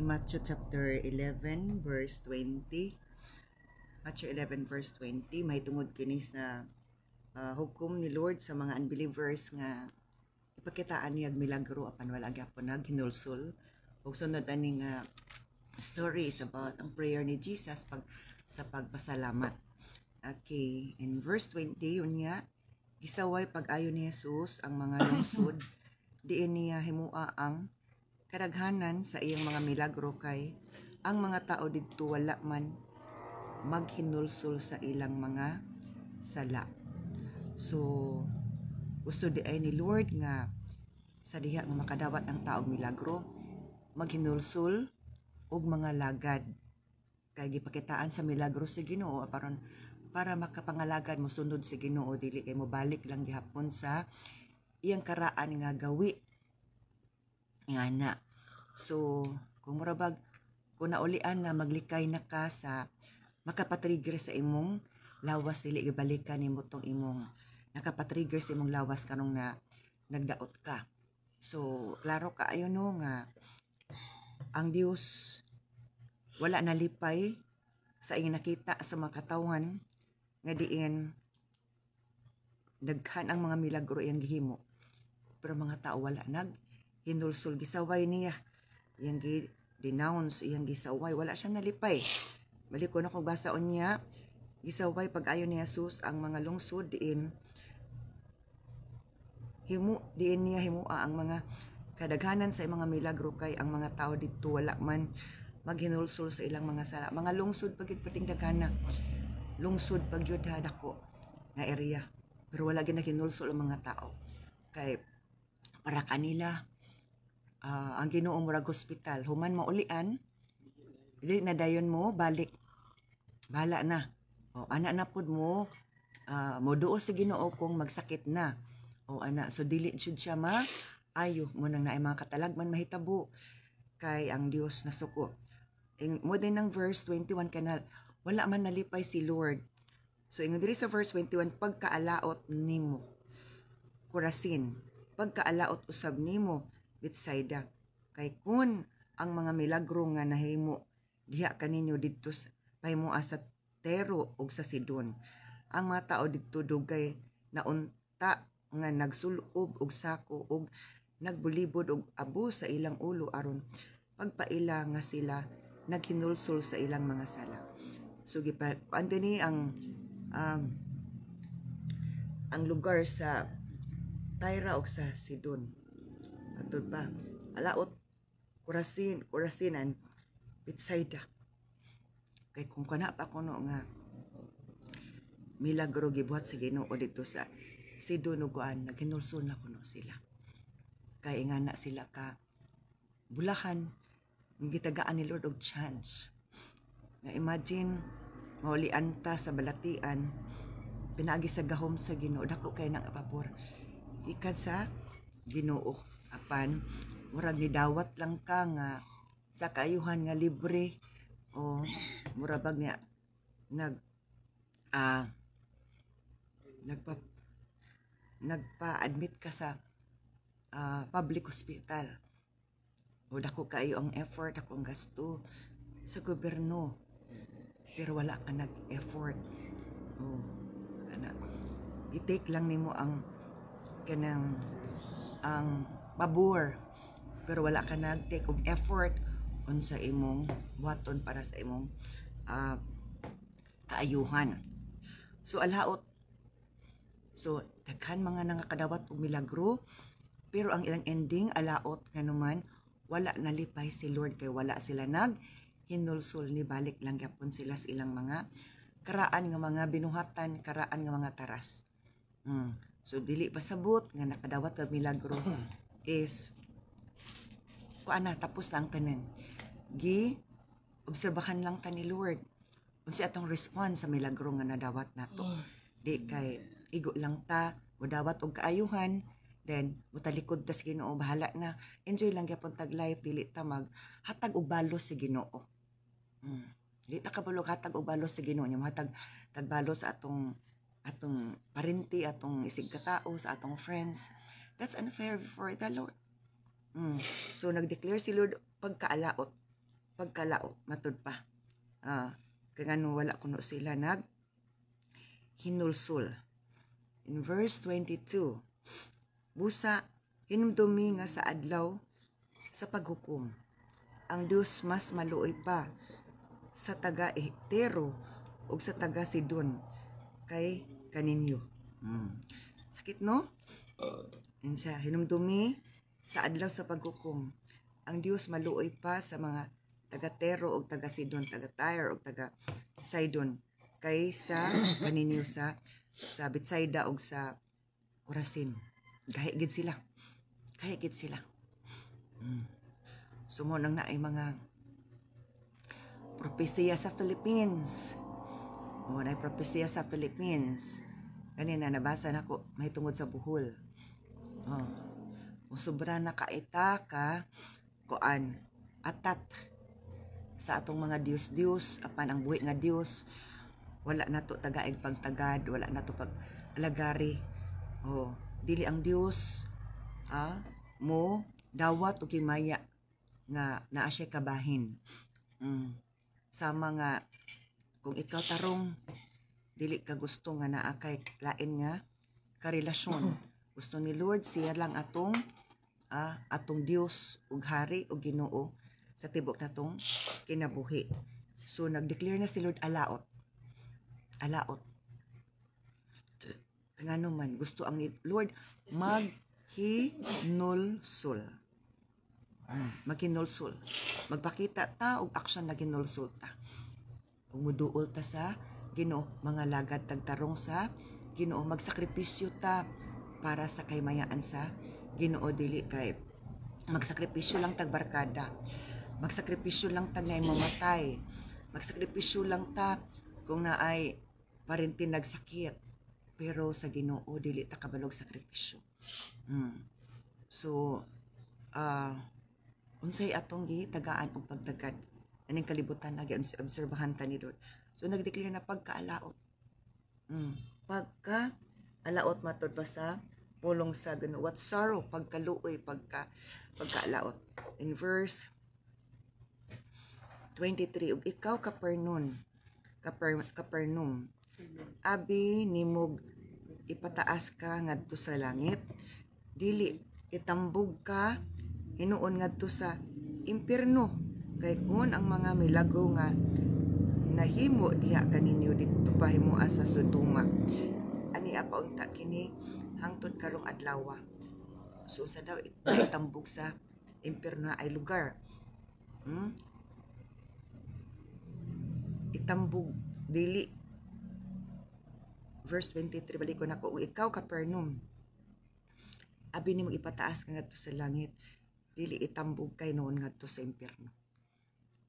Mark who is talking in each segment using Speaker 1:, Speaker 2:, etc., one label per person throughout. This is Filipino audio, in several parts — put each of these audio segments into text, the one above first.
Speaker 1: Matthew chapter 11 verse 20. Matthew 11 verse 20 may tungod kini sa hukom ni Lord sa mga unbelievers nga ipakitaan niya milagro apan wala gyapon naghinulsol. Ug sunod ani nga story is about ang prayer ni Jesus sa pagpasalamat. Okay, in verse 20 yun nga gisaway pag-ayo ni Jesus ang mga lungsod diin niya himua ang kadaghanan sa iyang mga milagro kay ang mga tao didto wala man maghinulsol sa ilang mga sala. So gusto di ay ni Lord nga sa diha nga makadawat ang taog milagro maghinulsol og mga lagad kay gipakitaan sa milagro sa Ginoo aron para makapangalagad mo sunod sa Ginoo dili kay mo balik lang gihapon sa iyang karaan nga gawi nga na. So kung murabag kung naulian na maglikay na ka sa makapatrigger sa imong lawas dili gibalikan nimo tong imong nakapatrigger sa imong lawas kanong na nagdaot ka. So klaro ka ayo no nga ang Dios wala nalipay sa iyong nakita sa mga katawan nga diin daghan ang mga milagro iyang gihimo pero mga tao wala hinulsol gisaway niya iyang denounce iyang gisaway wala siya nalipay. Balik ko na kung basaon niya gisaway pag-ayo ni Jesus ang mga lungsod diin niya himua ang mga kadaghanan sa mga milagro kay ang mga tao didto wala man maghinulsol sa ilang mga sala. Mga lungsod pagid pating daghana lungsod pagyud dako nga area pero wala gyud hinulsol ang mga tao kay para kanila ang Ginoo murag hospital human maulian dili na dayon mo balik bahala na o ana na pud mo moduo sa Ginoo kung magsakit na o ana so dili jud siya ayo mo nang naay mga katalagman mahitabo kay ang Dios nasuko mo din ng verse 21 kanal wala man nalipay si Lord. So ingon diri sa verse 21 pagkaalaot nimo Corazin pagkaalaot usab nimo Bethsaida kay kun ang mga milagro nga nahimo diha kaninyo didto pahimoa sa Tero ug sa Sidon ang mga tao didto dugay naunta nga nagsulob og sako ug nagbulibod og abo sa ilang ulo aron pagpaila nga sila naghinulsol sa ilang mga sala. So kuan ni ang lugar sa Tyra ug sa Sidon atud pa alaot Corazinan Bethsaida kay kung kana pa kuno nga milagro gibuhat sa Ginoo dito sa Sidon ug naghinulsol na kuno sila kay nga na sila ka bulahan gitagaan ni Lord og chance nga imagine maulian ta sa balatian pinaagi sa gahom sa Ginoo dako kay nang pabor ikan sa Ginoo apan murag nidawat lang ka nga sa kaayuhan nga libre o murabag niya nagpa-admit ka sa public hospital o dako kaayo ang effort ako ang gasto sa gobyerno pero wala ka nag-effort o ana i-take lang nimo ang kanang ang pabor pero wala ka nag-take og effort unsa imong buhaton para sa imong kaayuhan. So alaot so daghan mga nangakadawat og milagro pero ang ilang ending alaot nganuman wala nalipay si Lord kay wala sila hinulsol ni balik lang gyapon sila sa ilang mga karaan nga mga binuhatan karaan nga mga taras. So dili pasabot nga nakadawat og milagro is kuana tapos lang tanan gi obserbahan lang ta ni Lord unsa atong response sa milagro nga nadawat nato. Di kay igo lang ta modawat og kaayuhan then mutalikod ta sa Ginoo bahala na enjoy lang gyapon tag life dili ta maghatag og balos sa Ginoo. Dili ta kabalo hatag og balos sa Ginoo nya hatag tagbalos sa atong parente atong isig katao sa atong friends. That's unfair before the Lord. So nagdeclare si Lord pagkaalaot pagkalaot matud pa. Kaya nga wala kuno sila nag hinulsul. In verse 22, busa hinumdumi nga sa adlaw sa paghukom, ang Dios mas maluoy pa sa taga Tiro ug sa taga Sidon kay kaninyo. Sakit no? Siya hinumdumi sa adlaw sa paghukom, ang Dios maluoy pa sa mga taga Tiro ug taga Sidon, taga Tyre ug taga Sidon kaysa kaninyo sa Betsaida ug sa Corazin. Kahigid sila. Sumunang na ay mga propesiya sa Philippines. Na propesiya sa Philippines. Kanina nabasa nako may tungod sa buhol. Sobra na kaita ka kuan atat sa atong mga Dios apan ang buhi nga Dios wala na to tagaig pagtagad, wala na to pag alagari. Dili ang Dios mo dawat og himaya nga naa siya kabahin. Sama nga kung ikaw tarong dili ka gusto nga naa kay lain nga karelasyon. Gusto ni Lord siya lang atong Dios ug hari ug Ginoo sa tibok natong kinabuhi. So nagdeclare na si Lord alaot. Ngano man gusto ang Lord maghinulsul. Magpakita ta og aksyon na ginulsul ta. Kung muduol ta sa Ginoo, mga lagad tagtarong sa Ginoo, magsakripisyo ta para sa kaymayaan sa Ginoo, dili kay magsakripisyo lang tag barkada. Magsakripisyo lang ta ngay mamatay. Magsakripisyo lang ta kung naay parintin nagsakit. Pero sa Ginoo dili ta kabalog sakripisyo. So unsay atong gitagaan og pagtagad aning kalibutan na gi-obserbahan ta ni Lord. So nagdeclare na pagkaalaot. Pagkaalaot matod pa sa pulong sa Ginoo. What sorrow pagkaluoy pagkaalaot. In verse 23, ug ikaw Capernaum, abi nimog ipataas ka ngadto sa langit, dili itambog ka hinuon ngadto sa impierno, kay kun ang mga milagro nga nahimo diha kaninyo didto pa himua sa Sodoma, ani paunta kini hangtod karong adlaw. So sa daw itambog sa impierno ay lugar. Itambog dili. Verse 23, balik ko na ko, ikaw Capernaum, abi nimo ipataas ka ngadto sa langit, dili itambog kay noon ngadto sa impierno.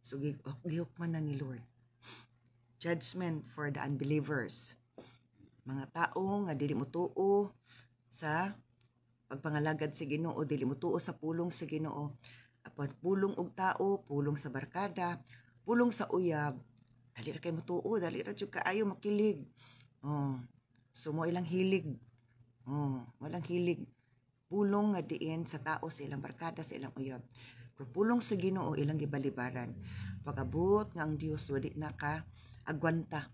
Speaker 1: So gihukman na ni Lord. Judgment for the unbelievers. Mga tao nga dili motuo sa pagpangalagad sa Ginoo, dili motuo sa pulong sa Ginoo. Apan pulong og tao, pulong sa barkada, pulong sa uyab, dali ra kay motuo, dali ra jud kaayo makilig. So mo ilang hilig. Walang hilig. Pulong nga diin sa tao, sa ilang barkada, sa ilang uyab. Pero pulong sa Ginoo ilang gibalibaran. Pagabot nga ang Dios wali na ka agwanta.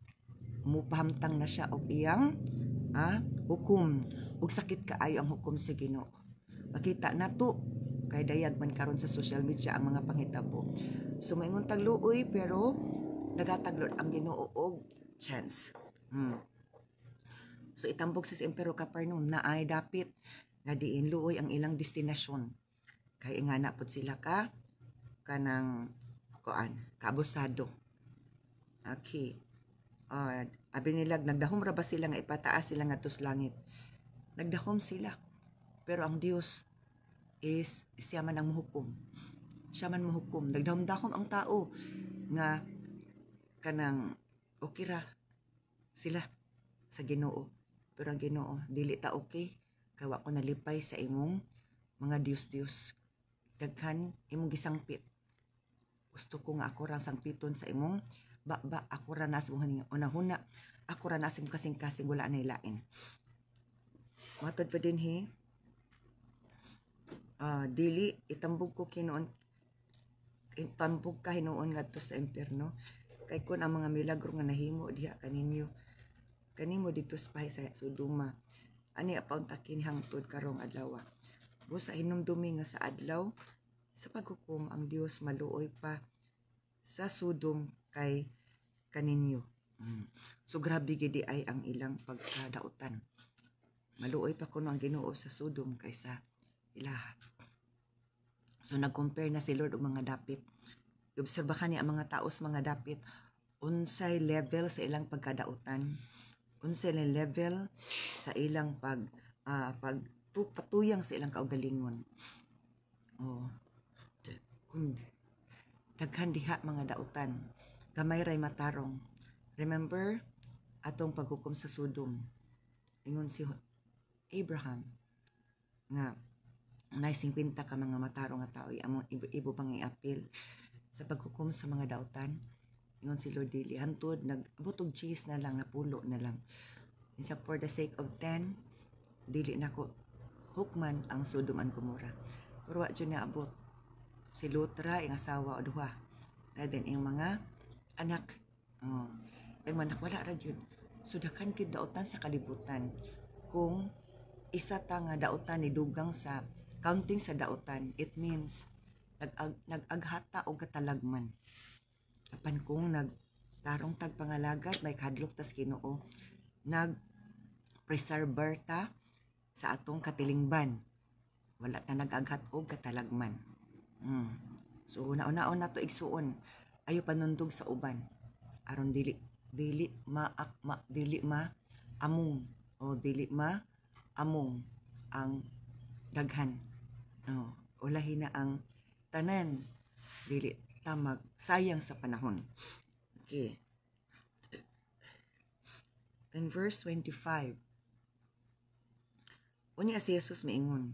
Speaker 1: Mupahamtang na siya og iyang hukom. Ug sakit kaayo ang hukom sa Ginoo. Makita nato kay dayag man karon sa social media ang mga panghitabo. So maingon tag luoy pero nagataglod ang Ginoo og chance. So itambog sa Impero Capernaum na ay dapit nga diin luoy ang ilang destinasyon. Kay ingana pud sila kanang kaabusado. Okay. Abi nila nagdahom ra ba sila nga ipataas sila ngadto sa langit? Nagdahom sila. Pero ang Dios is siya man ang muhukom. Siya man muhukom. Nagdahom-dahom ang tao nga kanang okay ra sila sa Ginoo. Pero ang Ginoo dili ta okay kay wa ko nalipay sa imong mga Dios. Daghan imong gisangpit. Gusto ko nga ako ra sangpiton sa imong baba, ako ra nas mong una-huna, ako ra nas imong kasing-kasing wala na ilain. Matod pa din dili itambog ko kinoon tambog ka hinuon ngadto sa impierno. Kay kun ang mga milagro nga nahimo diha kanimo dito sa pahay sa Sodoma, ani apaon takin hangtod karong adlaw. Busa hinumdumi nga sa adlaw sa paghukom ang Dios maluoy pa sa Sodom kay kaninyo. So grabe gidi ay ang ilang pagkadautan. Maluoy pa kuno ang Ginoo sa Sodom kaysa ilaha. So nag-compare na si Lord og mga dapit. Obserbahan niya ang mga taos mga dapit unsay level sa ilang pagkadautan, unsay level sa ilang patuyang sa ilang kaugalingon. Kung daghan diha mga dautan, gamay ray matarong. Remember atong paghukom sa Sodom, ingon si Abraham nga nay 50 ka mga matarong nga tao among ibo pang iapil sa paghukom sa mga dautan. Ingon si Lord dili hantod nagbutog cheese na lang, napulo na lang. Insa for the sake of 10 dili nako hukman ang Sodom and Gomorrah. Pero wa jud na abot si Lutra ang asawa o duha. And then yung mga anak yung manak wala ra gyud. So daghan kid dautan sa kalibutan. Kung isa ta nga dautan ni dugang sa counting sa dautan, it means nag-aghata og katalagman. Apan kung nagtarong tag pangalagad may kadlok tas Ginoo, nag-preserve ta sa atong katilingban. Wala ta nag-aghat og katalagman. So nauna-una na to igsuon, ayo panundog sa uban aron dili among ang daghan. Ulahi na ang tanan, dili tamag sayang sa panahon. Okay. In verse 25, unya si Jesus miingon,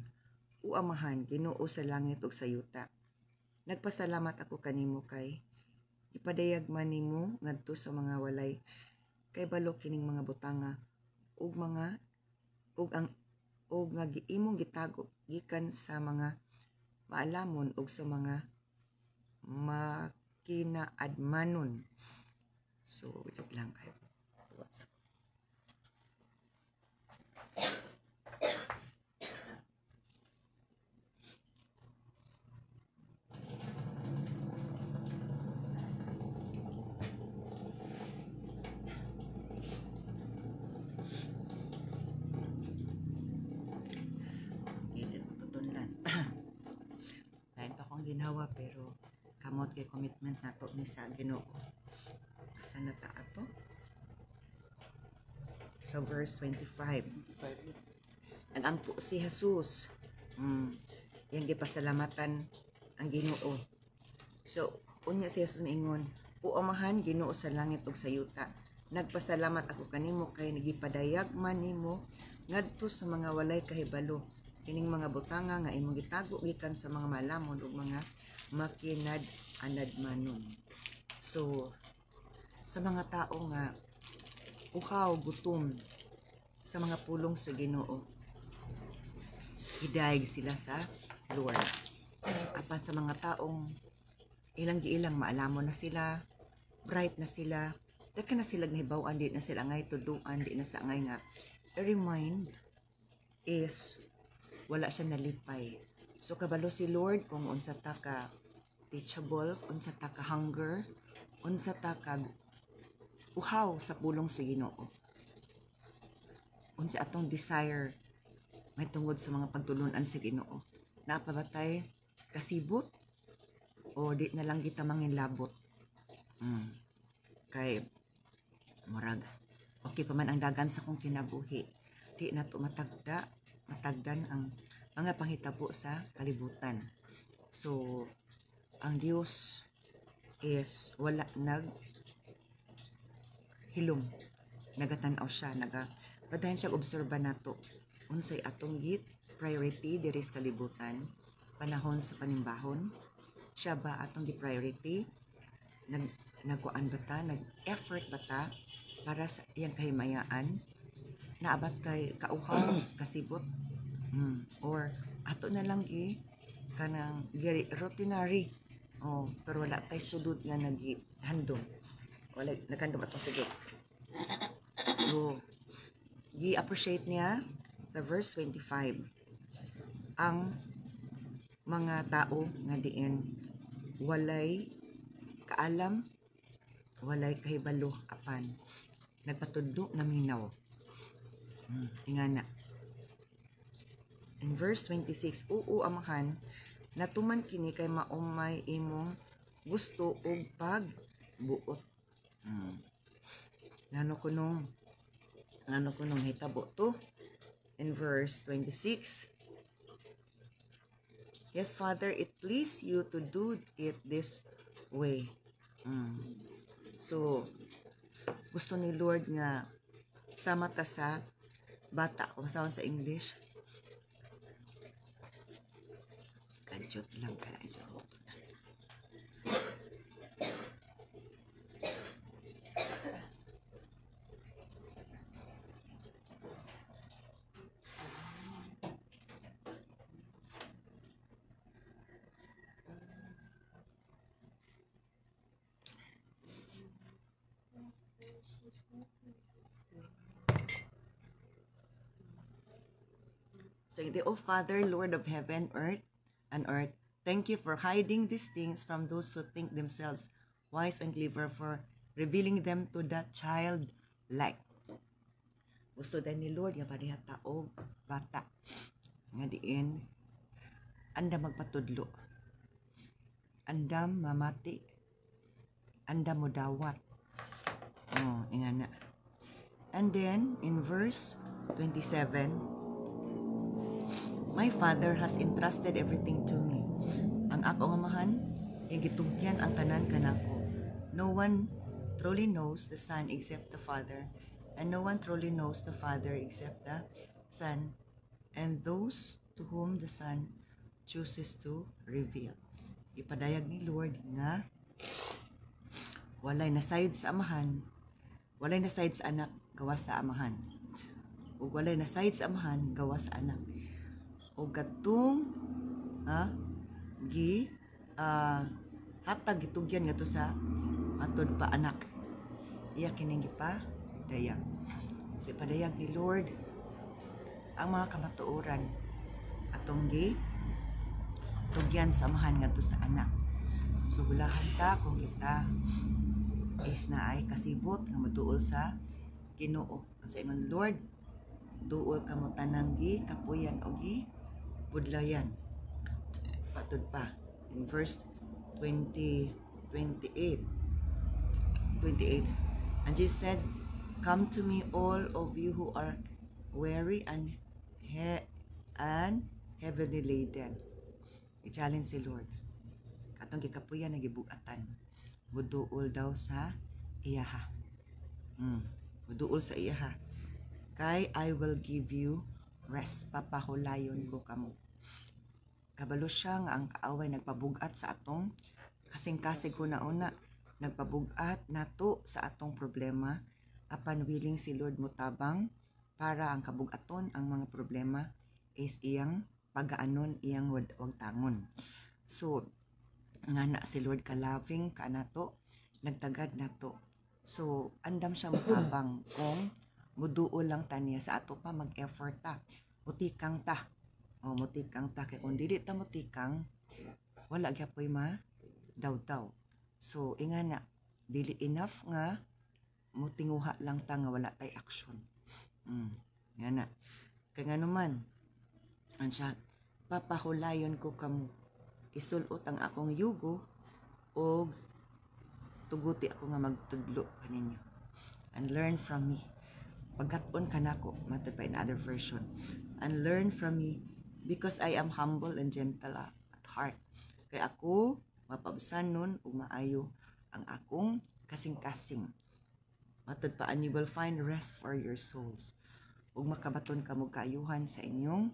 Speaker 1: "O Amahan, Ginoo sa langit ug sa yuta, nagpasalamat ako kanimo kay ipadayag man nimo ngadto sa mga walay kay balo kining mga butanga ug nga imong gitago gikan sa mga maalamon ug sa mga makinaadmanon." So ito lang kayo. Ginawa pero kamot kay commitment nato ni sa Ginoo. Saan na ta ato? So verse 25. Nag-ampo si Jesus. Yang gipasalamatan ang Ginoo. So unya si Jesus ingon, "O Amahan, Ginoo sa langit ug sa yuta, nagpasalamat ako kanimo kay nagipadayag man nimo ngadto sa mga walay kahibalo kining mga butanga nga imong gitago gikan sa mga malamon ug mga makinad-anadmanon." So sa mga tao nga uhaw gutom sa mga pulong sa Ginoo, hidayag sila sa Lord. Apan sa mga taong ilang giilang maalamon na sila, bright na sila, daghan na sila nahibaw-an, di na sila ngay tuduan, di na sa ngay nga every mind is wala siya nalipay. So kabalo si Lord kung unsa ta ka teachable, unsa ta ka hunger, unsa ta ka uhaw sa pulong sa Ginoo. Unsa atong desire may tungod sa mga pagtulunan sa Ginoo. Napabatay kasibot o di na lang kita manginlabot. Kay murag okay pa man ang dagan sa kong kinabuhi, di na to matagdan ang mga panghitabo sa kalibutan. So ang Dios is wala hilom, nagatanaw siya, padayon siya obserba nato unsay atong priority diri sa kalibutan, panahon sa panimbahon. Siya ba atong priority? Nagkuan ba ta, nag-effort ba ta para sa iyang kahimayaan? Naabat kay kauhaw, kasibot, or ato na lang kanang routinary Oh, pero wala tay sudod nga naghandom. Wala naghandom atong sudod. So, gi-appreciate niya sa verse 25 ang mga tao nga diin walay kaalam, walay kahibalo apan nagpatudlo na minaw. Ingana. In verse 26, oo amahan, natuman kini kay maumay imong gusto og pagbuot. Ano kunong hitabo to? In verse 26, yes, Father, it please you to do it this way. So, gusto ni Lord nga sama ta sa bata. Kung saan sa English? Kanjot lang ka. Say, O Father, Lord of heaven, and earth, thank you for hiding these things from those who think themselves wise and clever, for revealing them to the childlike. Gusto din ni Lord nga pariha taog bata nga diin anda magpatudlo, anda mamati, anda modawat. Oh, ingana. And then in verse 27, my Father has entrusted everything to me. Ang akong amahan, gitugyan ang tanan kanako. No one truly knows the Son except the Father, and no one truly knows the Father except the Son, and those to whom the Son chooses to reveal. Ipadayag ni Lord nga walay nasayod sa amahan, walay nasayod sa anak, gawas sa amahan. Ug walay nasayod sa amahan, gawas sa anak. O gatong hatag gitugyan nga to sa matod pa anak, iya kining gipadayag. So ipadayag ni Lord ang mga kamatuoran atong tugyan sa amahan nga to sa anak. So gulahan ta kung kita is na ay kasibot nga maduol sa Ginoo. Sa ingon Lord, duol ka mo tanang kapuyan o budlayan. Patud pa in verse 28, and Jesus said, come to me all of you who are weary and heavily laden. I-challenge si Lord katong gikapuyan na gibugatan, muduol daw sa iyaha. Muduol sa iyaha kay I will give you rest. Papahulayon ko kamo. Kabalo siya nga ang kaaway nagpabugat sa atong kasing-kasig ko nauna, nagpabugat nato sa atong problema, apan willing si Lord mutabang para ang kabugaton, ang mga problema is iyang pagaanon, iyang wag tangon. So nga na si Lord ka-loving ka nato, nagtagad nato. So andam siya mutabang kung muduol lang ta niya sa ato pa mag-effort ta, mutikang ta. O mutikang ta, kay kung dili ta mutikang wala gyapoy daw. So ingana dili enough nga mutinguha lang ta nga wala tay action. Ngana kay nga naman ansya, papahulayon ko kamo, isulot ang akong yugo og tuguti ako nga magtudlo kaninyo, and learn from me. Pagkat-on kanako, matod pa in other version, and learn from me because I am humble and gentle at heart. Kay ako mapabsan nun ug maayo ang akong kasing-kasing. Matod pa, and you will find rest for your souls. Ug makabaton kamo kaayuhan sa inyong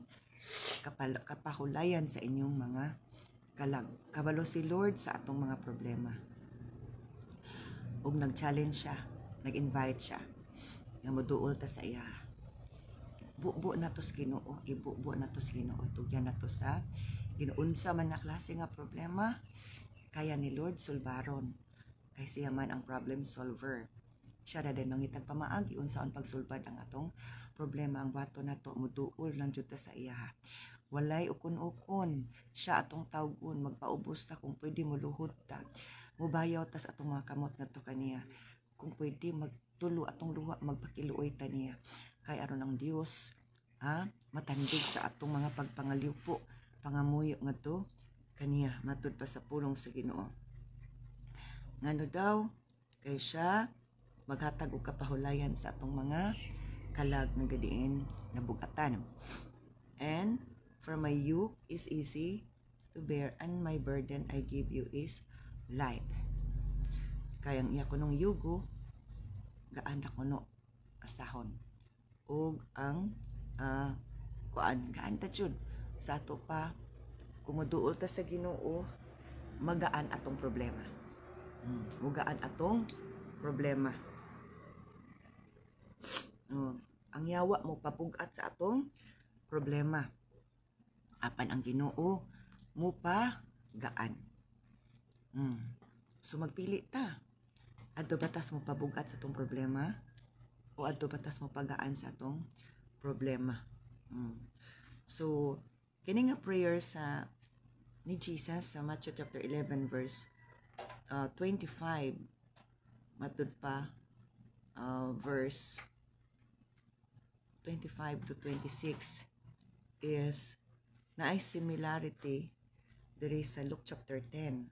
Speaker 1: kapahulayan sa inyong mga kalag. Kabalo si Lord sa atong mga problema. Ug nag-challenge siya, nag-invite siya nga moduol ta sa iya. Bubo na to sa Ginoo, ibubo na to sa Ginoo, tugyan na to sa ginuunsa man na klase nga problema, kaya ni Lord sulbaron. Kay siya man ang problem solver. Siya na din mangitag pamaagi unsaon pagsulbad ang atong problema. Ang bato nato muduol lang jud ta sa iya. Walay ukon-ukon. Siya atong tawgon, magpaubos ta kung pwede muluhod ta. Mubayaw ta sa atong mga kamot ngadto kaniya. Kung pwede magtulo atong luha, magpakiluoy ta niya. Kay aron ang Dios matandog sa atong mga pagpangaliw pangamuyo ngadto kaniya matud pa sa pulong sa Ginoo. Ngano daw kay siya maghatag og kapahulayan sa atong mga kalag nga gadiin nabugatan. And for my yoke is easy to bear and my burden I give you is light. Kayang iya kunong yugo gaan ra kuno asahon. Og ang gaan ta jud sa ato pa kumuduol ta sa Ginoo magaan atong problema. Mugaan atong problema. Ang yawa mo papugat sa atong problema. Apan ang Ginoo mo pa gaan. So magpili ta. Adto batas mo pabugat sa atong problema o adto batas mo pagaan sa atong problema. So kini nga prayer sa ni Jesus sa Matthew chapter 11 verse 25 matud pa verse 25 to 26 is naay similarity diri sa Luke chapter 10.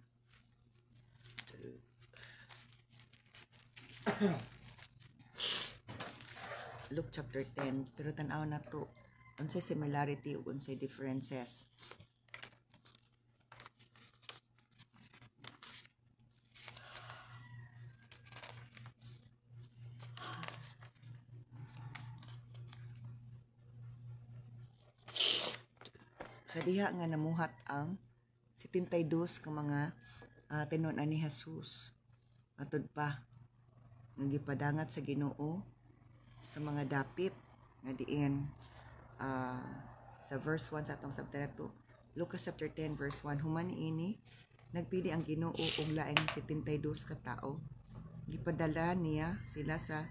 Speaker 1: Luke chapter 10, pero tan-aw na to unsay similarity ug unsay differences. Sa diha nga namuhat ang 72 ka mga tinunan ni Jesus. Matud pa nga gipadangat sa Ginoo sa mga dapit nga diin sa verse 1 sa atong subtitle to Lucas chapter 10 verse 1. Human niini nagpili ang Ginoo og laing 72 ka tawo. Gipadala niya sila sa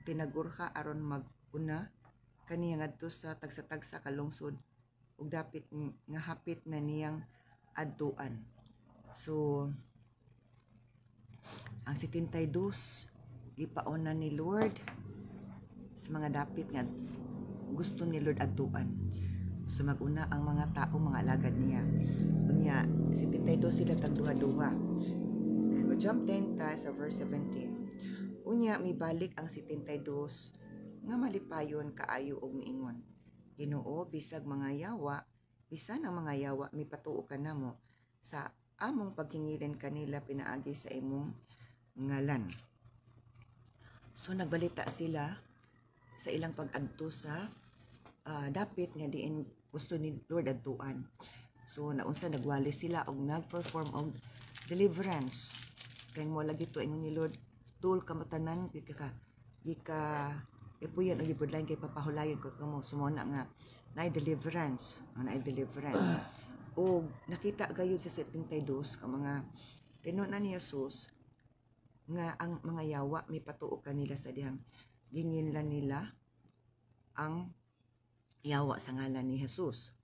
Speaker 1: tinagurha aron mag-una kaniya ngadto sa tagsa-tagsa ka lungsod ug dapit nga hapit na niyang adtuan. So ang 72 gipauna ni Lord sa mga dapit nga gusto ni Lord adtuan. So maguna ang mga tao, mga alagad niya. Unya 72 sila tagduha-duha. Then we jump 10 ta sa verse 17. Unya mibalik ang 72 nga malipayon kaayo og miingon. Ginoo, bisag mga yawa, bisan ang mga yawa mipatuo ka namo sa among paghingilin kanila pinaagi sa imong ngalan. So nagbalita sila sa ilang pag-adto sa dapit nga diin gusto ni Lord adtuan. So naunsa nagwali sila og nagperform og deliverance. Kay mo lagi to ingon ni Lord, tul kamatanan gika ipuyan og gibudlayan kay papahulayon ko kamo sumona nga naay deliverance, og nakita gayud sa 72 ka mga tinunan ni Jesus nga ang mga yawa mipatuo kanila sa dihang ginginlan nila ang yawa sa ngalan ni Jesus.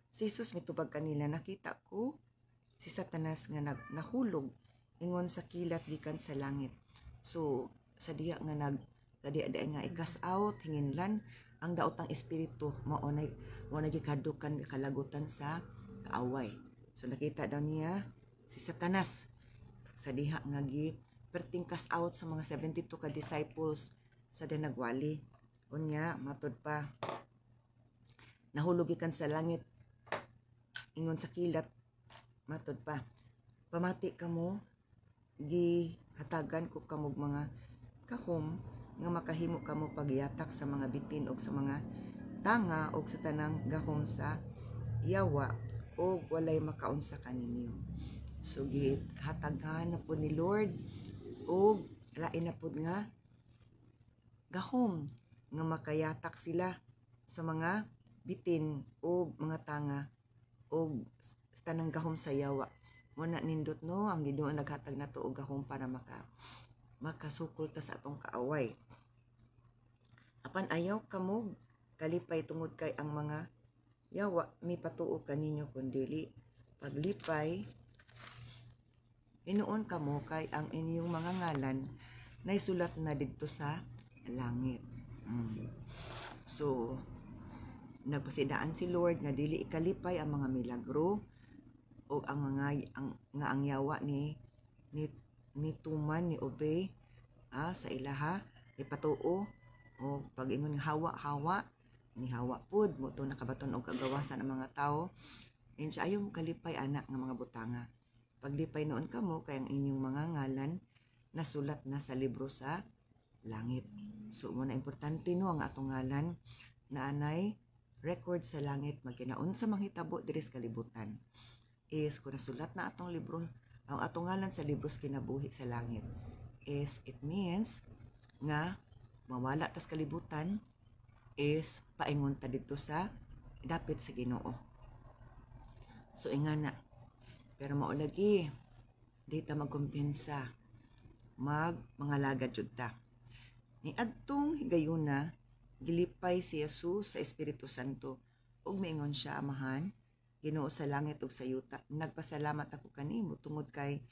Speaker 1: Si Jesus mitubag kanila, nakita ko si Satanas nga nahulog ingon sa kilat gikan sa langit. So sa diha nga nga i-cast out hinginlan ang daotang espiritu mao na gikadukan kalagutan sa kaaway. So nakita daw niya si Satanas sa diha nga perting cast out sa mga 72 ka disciples sa dinagwali. Unya matud pa nahulog gikan sa langit ingon sa kilat matud pa pamati kamo gihatagan ko kamog mga kahom nga makahimo kamo pagyatak sa mga bitin og sa mga tanga og sa tanang gahom sa yawa og walay makaunsa kaninyo. So gihatagan na po ni Lord og lain na po nga gahom nga makayatak sila sa mga bitin o mga tanga o tanang gahom sa yawa. Muna nindot no, ang Ginoo naghatag nato og gahom para makasukol ta sa atong kaaway. Apan ayaw kamog kalipay tungod kay ang mga yawa mi patuo kaninyo kundili paglipay inuon kamo kay ang inyong mga ngalan naisulat na didto sa langit. So nagpasidaan si Lord nga dili ikalipay ang mga milagro o ang yawa ni tuman ni obey sa ilaha ipatuo o pag-ingon hawa ni hawa pud mo to nakabaton og kagawasan ng mga tao insya ayaw mo kalipay anak nga mga butanga. Paglipay noon kamo kay ang inyong mga ngalan nasulat na sa libro sa langit. So mo na importante no ang atong ngalan na anay record sa langit magkinaon sa manghitabo diri sa kalibutan is kung nasulat na atong libro ang atong ngalan sa libros kinabuhi sa langit is it means nga mawala tas kalibutan is paingon ta dito sa dapit sa Ginoo. So ingana pero maulagi di ta magkumpiyansa mangalagad jud ta. Ni adtong higayuna gilipay si Jesus sa Espiritu Santo ug miingon siya, Amahan, Ginoo sa langit ug sa yuta, nagpasalamat ako kanimo tungod kay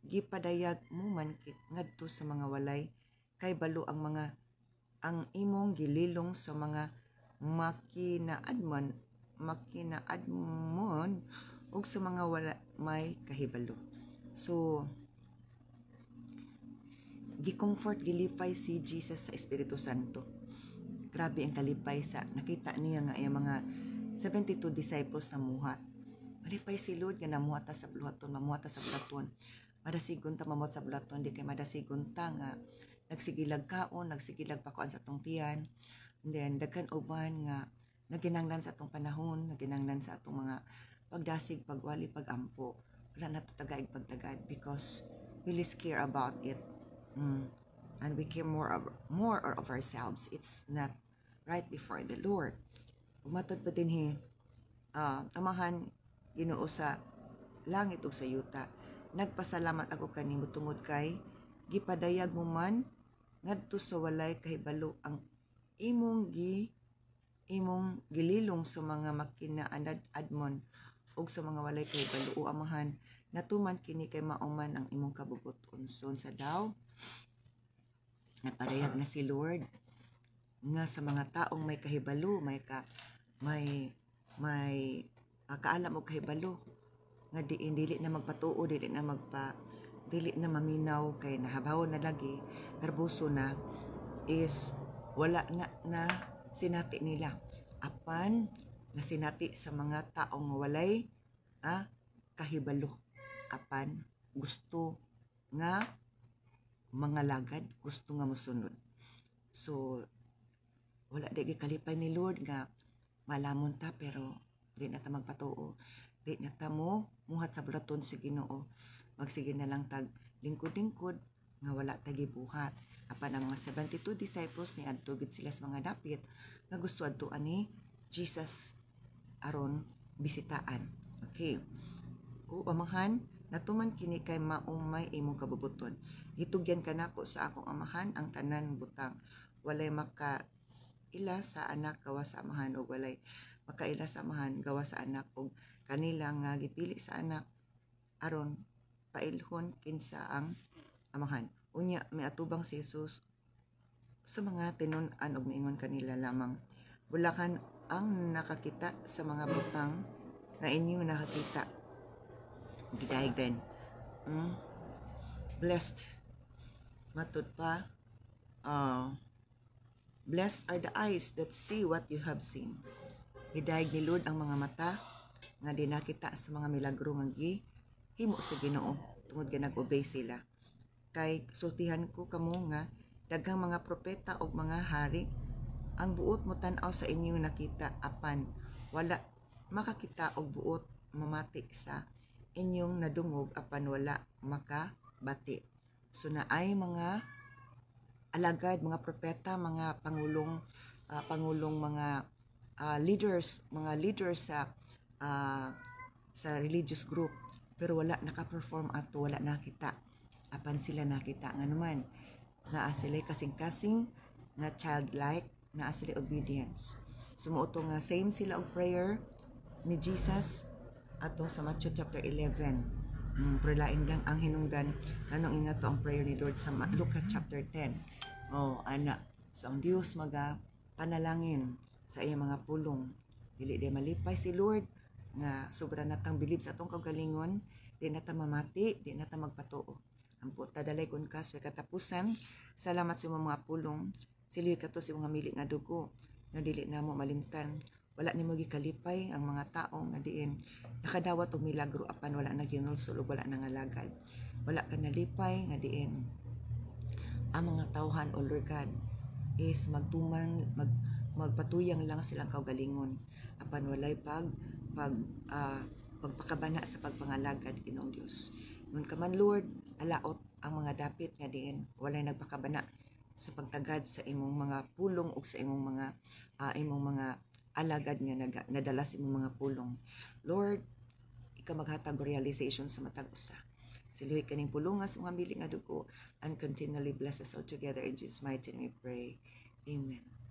Speaker 1: gipadayag mo man ngadto sa mga walay kay balo ang imong gililong sa mga makinaadmon ug sa mga wala may kahibalo. So gi-comfort gilipay si Jesus sa Espiritu Santo. Grabe ang kalipay sa nakita niya nga yung mga 72 disciples na muhat. Malipay si Lord nga namuhat ta sa bulaton, mamuhat ta sa bulaton. Madasigon ta mamuhat sa bulaton, di kay madasigon ta nga nagsigilag kaon, nagsigilag pakuan sa atong tiyan. And then daghan uban nga naginanglan sa atong panahon, naginanglan sa atong mga pagdasig, pagwali, pagampo. Wala na to tagaig pagtagad because we really care about it. And we care more of ourselves. It's not right before the Lord. Umatod pa din Amahan, Ginoo sa langit ug sa yuta, nagpasalamat ako kanimo tungod kay gipadayag mo man ngadto sa walay kahibalo ang imong gililong sa mga makinaadmon ug sa mga walay kahibalo. O Amahan, natuman kini kay mauman ang imong kabubuton. So sa daw naparayag na si Lord nga sa mga taong may kahibalo, may kaalam og kahibalo nga dili na magpatuo, dili na maminaw kay nahabaw na lagi, garbuso na is wala na sinati nila. Apan nasinati sa mga taong walay kahibalo. Apan gusto nga mga lagad, gusto nga mosunod. So wala di kalipay ni Lord nga malamon ta pero di na ta magpatuo, di na ta mo muhat sa bulaton si Ginoo, magsige na lang tag lingkod-lingkod nga wala ta gibuhat. Apan ang mga 72 disciples ni adto gid sila sa mga dapit nga gusto adtoan ni Jesus aron bisitaan. Okay. O Amahan, natuman kini kay maumay imong kabubuton. Gitugyan kanako sa akong Amahan ang tanan butang. Walay makaila sa anak gawa sa Amahan o walay makaila sa Amahan gawa sa anak o kanila nga gipili sa anak aron pailhon kinsa ang Amahan. Unya may atubang si Jesus sa mga tinun-an og miingon kanila lamang, bulakan ang nakakita sa mga butang nga inyo nakakita. Gidayeg din. Blessed. Matud pa. Blessed are the eyes that see what you have seen. Gidayeg ni Lord ang mga mata nga di nakita sa mga milagro nga himo sa Ginoo tungod nga nag-obey sila. Kay sultihan ko kamo nga daghang mga propeta og mga hari ang buot mo tan-aw sa inyo nakita, apan wala makakita og buot mamati sa inyong nadungog, apan wala makabati. So naay mga alagad, mga propeta, mga pangulong mga leaders sa religious group, pero wala naka-perform ato, wala nakita. Apan sila nakita nga naman, naa sila kasing-kasing, nga childlike, naa sila obedience. Sumuoto nga same sila og prayer ni Jesus atong sa Matthew chapter 11. Pero lain lang ang hinungdan anong ingato ang prayer ni Lord sa Luke chapter 10. Ana. So ang Dios maga panalangin sa iyang mga pulong. Dili di malipay si Lord nga sobra natang believe sa atong kagalingon, di nata mamati, di nata magpatuo. Ang puta dalay kun kas katapusan. Salamat sa mga pulong. Siloy kato si mga mili nga dugo nga dili namo malimtan. Wala nimo gikalipay ang mga tao nga diin nakadawat og milagro apan wala na ginulsol ug wala nangalagad. Wala ka nalipay nga diin ang mga tawhan o Lord God is magpatuyang lang silang kaugalingon apan walay pagpakabana sa pagpangalagad Ginoong Dios. Ngun ka man Lord, alaot ang mga dapit nga diin walay nagpakabana sa pagtagad sa imong mga pulong ug sa imong mga alagad nga nadala sa imong mga pulong. Lord, ikaw maghatag realization sa matag usa. Siluhi kaning pulungas mga bili nga dugo and continually bless us all together in Jesus' mighty name we pray. Amen.